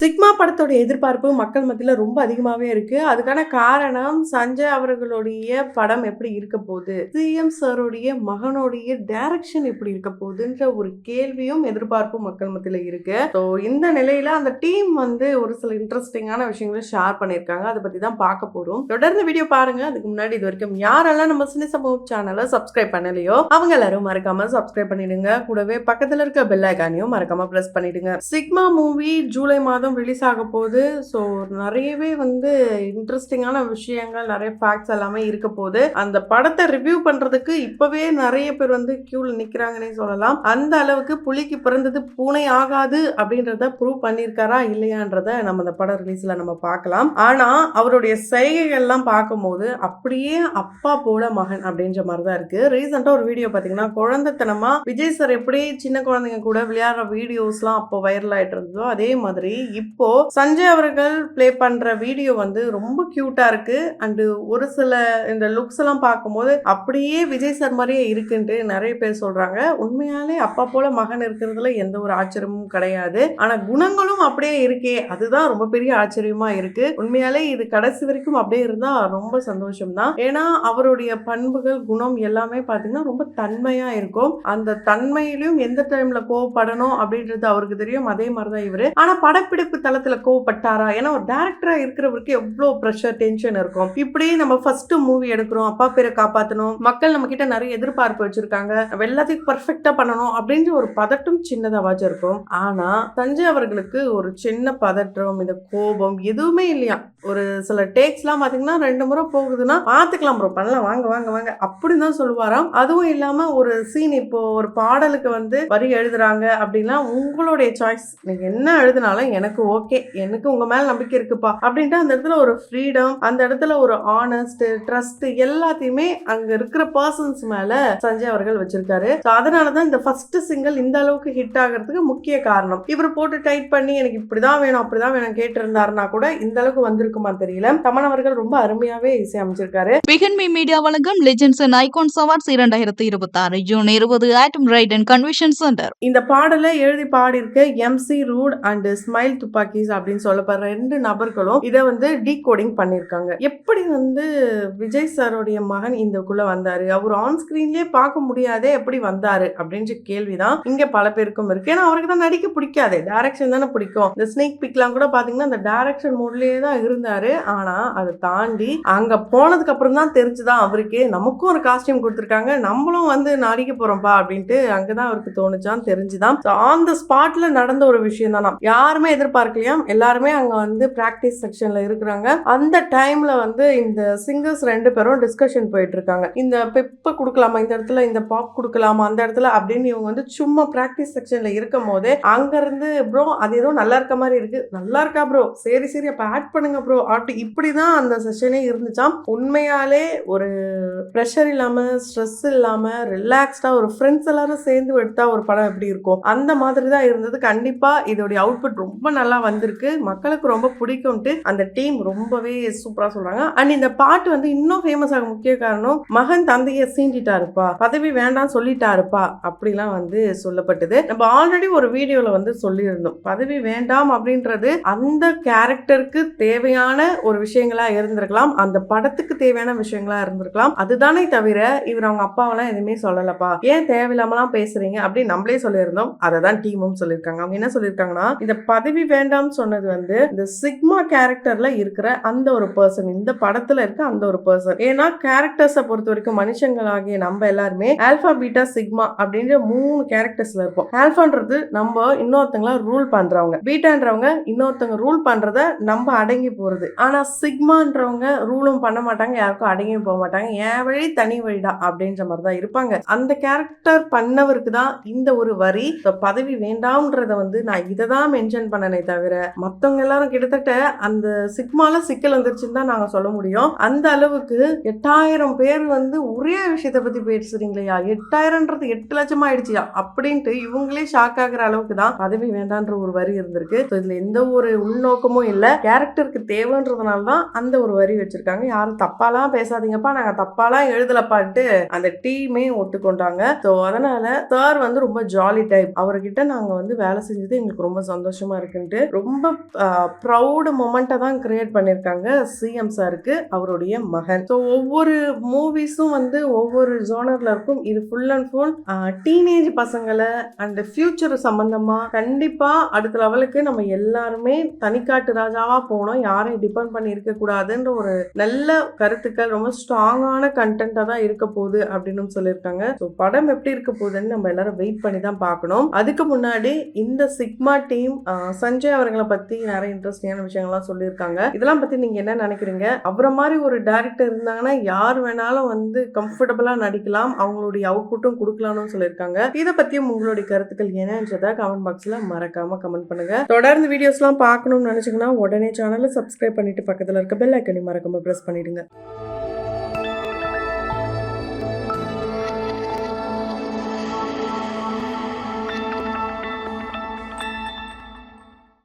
Sigma படத்தோட எதிர்பார்ப்பு மக்கள் மத்தியில ரொம்ப அதிகமாவே இருக்கு. அதுக்கான காரணம் சஞ்சய் அவர்களுடைய படம் எப்படி இருக்க போகுது? சிஎம் சாருடைய மகனுடைய டைரக்ஷன் எப்படி இருக்க போகுதுன்ற ஒரு கேள்வியும் எதிர்பார்ப்பும் மக்கள் மத்தியில இருக்கு. ஸோ இந்த நிலையில அந்த டீம் ஒரு ஒரு சில இன்ட்ரெஸ்டிங்கான விஷயங்களை ஷேர் பண்ணியிருக்காங்க. அதை பத்தி தான் பார்க்க போறோம். தொடர்ந்து வீடியோ பாருங்க. அதுக்கு முன்னாடி இது வரைக்கும் யாரெல்லாம் நம்ம சினி சமூக சேனலை சப்ஸ்கிரைப் பண்ணலையோ அவங்க எல்லாரும் மறக்காம சப்ஸ்கிரைப் பண்ணிடுங்க. கூடவே பக்கத்துல இருக்க பெல் ஐகானையும் மறக்காம பிரஸ் பண்ணிடுங்க. சிக்மா மூவி ஜூலை மாதம் ரிலீஸ் ஆக போகுது. ஸோ நிறையவே இன்ட்ரெஸ்டிங்கான விஷயங்கள், நிறைய ஃபேக்ட்ஸ் எல்லாமே இருக்க போகுது. அந்த படத்தை ரிவ்யூ பண்றதுக்கு இப்பவே நிறைய பேர் கியூல நிக்கிறாங்கன்னே சொல்லலாம். அந்த அளவுக்கு புலிக்கு பிறந்தது பூனை ஆகாது அப்படின்றத ப்ரூவ் பண்ணியிருக்காரா இல்லையான்றத நம்ம அந்த படம் ரிலீஸ்ல நம்ம பார்க்கலாம். ஆனா அவருடைய செய்கைகள்லாம் பார்க்கும்போது அப்படியே அப்பா போல மகன் அப்படின்ற மாதிரி தான் இருக்கு. ரீசெண்டா ஒரு வீடியோ பாத்தீங்கன்னா குழந்தைத்தனமா விஜய் சார் எப்படி சின்ன குழந்தைங்க கூட விளையாடுற வீடியோஸ்லாம் அப்போ வைரல் ஆயிட்டு இருந்ததோ அதே மாதிரி இப்போ சஞ்சய் அவர்கள் பிளே பண்ற வீடியோ ரொம்ப கியூட்டா இருக்கு. அண்ட் ஒரு சில இந்த லுக்ஸ் எல்லாம் பார்க்கும்போது அப்படியே விஜய் சார் மாதிரியே இருக்குன்ட்டு நிறைய பேர் சொல்றாங்க. உண்மையாலே அப்பா போல மகன் இருக்கிறதுல எந்த ஒரு ஆச்சரியமும் கிடையாது. ஆனா குணங்களும் அப்படியே இருக்கே, அதுதான் ரொம்ப பெரிய ஆச்சரியமா இருக்கு. உண்மையாலே இது கடைசி வரைக்கும் அப்படியே இருந்தா ரொம்ப சந்தோஷம் தான். ஏன்னா அவருடைய பண்புகள், குணம் எல்லாமே பாத்தீங்கன்னா ரொம்ப தன்மையா இருக்கும். அந்த தன்மையிலும் எந்த டைம்ல கோவப்படணும் அப்படின்றது அவருக்கு தெரியும். அதே மாதிரிதான் இவரு. ஆனா படப்பிடிப்பு தளத்துல கோவப்பட்டாரா? ஏன்னா ஒரு டைரக்டரா இருக்கிறவருக்கு எவ்வளவு பிரஷர், டென்ஷன் இருக்கும். இப்படி நம்ம ஃபர்ஸ்ட் மூவி எடுக்கிறோம், அப்பா பேரை காப்பாற்றணும், மக்கள் நம்ம கிட்ட நிறைய எதிர்பார்ப்பு வச்சிருக்காங்க, எல்லாத்தையும் பர்ஃபெக்டா பண்ணணும் அப்படின்ற ஒரு பதட்டம் சின்னதாவாச்சும் இருக்கும். ஆனா சஞ்சய் அவர்களுக்கு ஒரு சின்ன பதற்றம், இந்த கோபம் எதுவுமே இல்லையா. ஒரு சில டேக்ஸ் எல்லாம் பாத்தீங்கன்னா 2 முறை போகுதுன்னா பாத்துக்கலாம் ப்ரோ, பண்ணலாம், வாங்க வாங்க வாங்க அப்படின்னு தான் சொல்லுவாராம். அதுவும் இல்லாம ஒரு சீன், இப்போ ஒரு பாடலுக்கு வரி எழுதுறாங்க அப்படின்னா உங்களுடைய சாய்ஸ், நீங்க என்ன எழுதினாலும் எனக்கு ஓகே, எனக்கு உங்க மேல நம்பிக்கை இருக்குப்பா அப்படின்ட்டு அந்த இடத்துல ஒரு ஃப்ரீடம், அந்த இடத்துல ஒரு ஆனஸ்ட், ட்ரஸ்ட் எல்லாத்தையுமே அங்க இருக்கிற பர்சன்ஸ் மேல சஞ்சய் அவர்கள் வச்சிருக்காரு. அதனாலதான் இந்த ஃபர்ஸ்ட் சிங்கிள் இந்த அளவுக்கு ஹிட் ஆகிறதுக்கு முக்கிய காரணம். இவர் போட்டு டைட் பண்ணி எனக்கு இப்படிதான் வேணும் அப்படிதான் வேணும் கேட்டு இருந்தாருன்னா கூட இந்த அளவுக்கு வந்திருக்குமா தெரியல. தமன் அவர்கள் ரொம்ப அருமையாவே இசை அமைச்சிருக்காரு. பிகன்மி மீடியா வழங்கும் legends and icons awards 2026 June 20 ஆட்டம் ரைடன் கன்வென்ஷன் சென்டர். இந்த பாடலை எழுதி பாடியிருக்க எம்சி ரூட் அண்ட் ஸ்மைல் துப்பாக்கிஸ் அப்படின்னு சொல்லப்படுற 2 நபர்களும் இதை டீகோடிங் பண்ணியிருக்காங்க. எப்படி விஜய் சாரோடைய மகன் இதுக்குள்ள வந்தாரு, அவர் ஆன் ஸ்கிரீன்லயே பார்க்க முடியாதே எப்படி வந்தாரு அப்படின்ற கேள்விதான் இங்க பல பேருக்கும் இருக்கு. ஏன்னா அவருக்கு தான் நடிக்க பிடிக்காது, டைரக்ஷன் தானே பிடிக்கும். இந்த ஸ்னேக் பிக்லாம் கூட பாத்தீங்கன்னா அந்த டைரக்ஷன் மோட்லயே தான் இருந்தாரு. ஆனா அதை தாண்டி அங்க போனதுக்கு அப்புறம் தான் தெரிஞ்சுதான் அவருக்கு நமக்கும் ஒரு காஸ்டியூம் கொடுத்துருக்காங்க, நம்மளும் நடிக்க போறோம்பா அப்படின்ட்டு அங்கதான் அவருக்கு தோணுச்சான், தெரிஞ்சுதான். ஆன் த ஸ்பாட்ல நடந்த ஒரு விஷயம் தானா, யாருமே எதிர்பார்க்கலையாம். எல்லாருமே அங்க பிராக்டிஸ் செக்ஷன்ல இருக்கிறாங்க. அந்த டைம்ல இந்த சிங்கர்ஸ் 2 பேரும் டிஸ்கஷன் போயிட்டு இருக்காங்க. இந்த பெப்ப கொடுக்கலாமா, இந்த இடத்துல இந்த பாப் கொடுக்கலாமா, அந்த இடத்துல அப்படின்னு இவங்க சும்மா பிராக்டிஸ் செக்ஷன்ல இருக்கும் போதே அங்க இருந்து ப்ரோ அது ஏதோ நல்லா இருக்க மாதிரி இருக்கு, நல்லா இருக்கா ப்ரோ, சரி சரி அப்ப ஆட் பண்ணுங்க ப்ரோ அப்படி இப்படிதான் அந்த செஷனே இருந்துச்சாம். உண்மையாலே ஒரு ப்ரெஷர் இல்லாம, ஸ்ட்ரெஸ் இல்லாம, ரிலாக்ஸ்டா ஒரு ஃப்ரெண்ட்ஸ் எல்லாரும் சேர்ந்து எடுத்தா ஒரு படம் எப்படி இருக்கும் அந்த மாதிரி தான் இருந்தது. கண்டிப்பா இதோடைய அவுட்புட் ரொம்ப நல்லா வந்திருக்கு, மக்களுக்கு ரொம்ப பிடிக்கும்ட்டு அந்த டீம் ரொம்பவே சூப்பரா சொல்றாங்க. அண்ட் இந்த பாட்டு இன்னும் ஃபேமஸ் ஆக முக்கிய காரணம், மகன் தந்தையை சீண்டிட்டாருப்பா, பதவி வேண்டாம் சொல்லிட்டாருப்பா அப்படிலாம் சொல்லப்பட்டது. நம்ம ஆல்ரெடி ஒரு வீடியோல சொல்லியிருந்தோம், பதவி வேண்டாம் அப்படின்றது அந்த கேரக்டருக்கு தேவையான ஒரு விஷயங்களா இருந்திருக்கலாம், அந்த படத்துக்கு தேவையான விஷயங்களா இருந்திருக்கலாம். அதுதானே தவிர இவர் அவங்க அப்பாவெல்லாம் எதுவுமே சொல்லலப்பா, ஏன் தேவையில்லாமலாம் பேசுறீங்க அப்படின்னு நம்மளே சொல்லியிருந்தோம். அதை தான் டீமும் சொல்லியிருக்காங்க. அவங்க என்ன சொல்லியிருக்காங்கன்னா, இந்த பதவி வேண்டாம் சொன்னது இந்த சிக்மா கேரக்டர்ல இருக்கிற அந்த ஒரு பர்சன், இந்த படத்துல இருக்க அந்த ஒரு பர்சன். ஏன்னா கேரக்டர்ஸை பொறுத்த வரைக்கும் மனுஷங்களாகிய நம்ம எல்லாருமே ஆல்பா பீட்டா சிக்மா அப்படின்ற 3 கேரக்டர்ஸ்ல இருப்போம். ஆல்பான்றது நம்ம இன்னொருத்தங்கள ரூல் பண்றவங்க, பீட்டான்றவங்க இன்னொருத்தவங்க ரூல் பண்றத நம்ம அடங்கி போறது. ஆனா சிக்மான்றவங்க ரூலும் பண்ண மாட்டாங்க, யாருக்கும் அடங்கியும் போக மாட்டாங்க, என் வழி தனி வழிடா அப்படின்ற மாதிரி தான் இருப்பாங்க. அந்த கேரக்டர் பண்ணவருக்கு தான் இந்த ஒரு வரி, பதவி வேண்டாம்ன்றத நான் இதை தான் மென்ஷன் பண்ணனே தவிர மத்தவங்க எல்லாரும் கிட்டத்தட்ட அந்த சிக்மால சிக்கல் வந்துருச்சுன்னு தான் நாங்க சொல்ல முடியும். அந்த அளவுக்கு 8000 பேர் ஒரே விஷயத்தை பத்தி பேசுறீங்களா, 8000ன்றது 8 லட்சம் ஆயிடுச்சியா அப்படின்ட்டு இவங்களே ஷாக் ஆகுற அளவுக்கு தான் பதவி வேண்டான்ற ஒரு வரி இருந்திருக்கு. இதுல எந்த ஒரு உள்நோக்கமும் இல்ல, கேரக்டருக்கு தேவைன்றதுனால தான் அந்த ஒரு வரி வச்சிருக்காங்க. யாரும் தப்பாலாம் பேசாதீங்கப்பா, நாங்க தப்பாலாம் எழுதலப்பான்ட்டு அந்த டீமே ஒத்துக்கொண்டாங்க. அதனால சார் ரொம்ப ஜாலி டைப், அவர்கிட்ட நாங்க வேலை செஞ்சது எங்களுக்கு ரொம்ப சந்தோஷமா இருக்குன்ட்டு சொல்லிட்டு ரொம்ப ப்ரௌடு மொமெண்ட்டை தான் கிரியேட் பண்ணியிருக்காங்க சிஎம் சாருக்கு அவருடைய மகன். ஸோ ஒவ்வொரு மூவிஸும் வந்து ஒவ்வொரு ஜோனர்ல இருக்கும். இது ஃபுல் அண்ட் ஃபுல் டீனேஜ் பசங்களை அண்ட் ஃபியூச்சர் சம்பந்தமா கண்டிப்பா அடுத்த லெவலுக்கு நம்ம எல்லாருமே தனிக்காட்டு ராஜாவா போனோம், யாரையும் டிபெண்ட் பண்ணி இருக்க கூடாதுன்ற ஒரு நல்ல கருத்துக்கள், ரொம்ப ஸ்ட்ராங்கான கண்டென்ட்டா தான் இருக்க போகுது அப்படின்னு சொல்லியிருக்காங்க. ஸோ படம் எப்படி இருக்க போகுதுன்னு நம்ம எல்லாரும் வெயிட் பண்ணி தான் பார்க்கணும். அதுக்கு முன்னாடி இந்த சிக்மா டீம் சஞ்சய் அவர்களை பத்தி நிறைய இன்ட்ரெஸ்டிங்கான விஷயங்கள்லாம் சொல்லியிருக்காங்க. இதெல்லாம் பத்தி நீங்க என்ன நினைக்கிறீங்க? அவரை மாதிரி ஒரு டைரக்டர் இருந்தாங்கன்னா யார் வேணாலும் வந்து கம்ஃபர்டபுளா நடிக்கலாம், அவங்களுடைய அவுட்புட்டும் கொடுக்கலாம்னு சொல்லியிருக்காங்க. இதை பத்தியும் உங்களுடைய கருத்துக்கள் என்னன்றதை கமெண்ட் பாக்ஸ்ல மறக்காம கமெண்ட் பண்ணுங்க. தொடர்ந்து வீடியோஸ்லாம் பார்க்கணும்னு நினைச்சீங்கன்னா உடனே சேனலை சப்ஸ்கிரைப் பண்ணிட்டு பக்கத்துல இருக்க பெல் ஐக்கனை மறக்காம பிரஸ் பண்ணிடுங்க.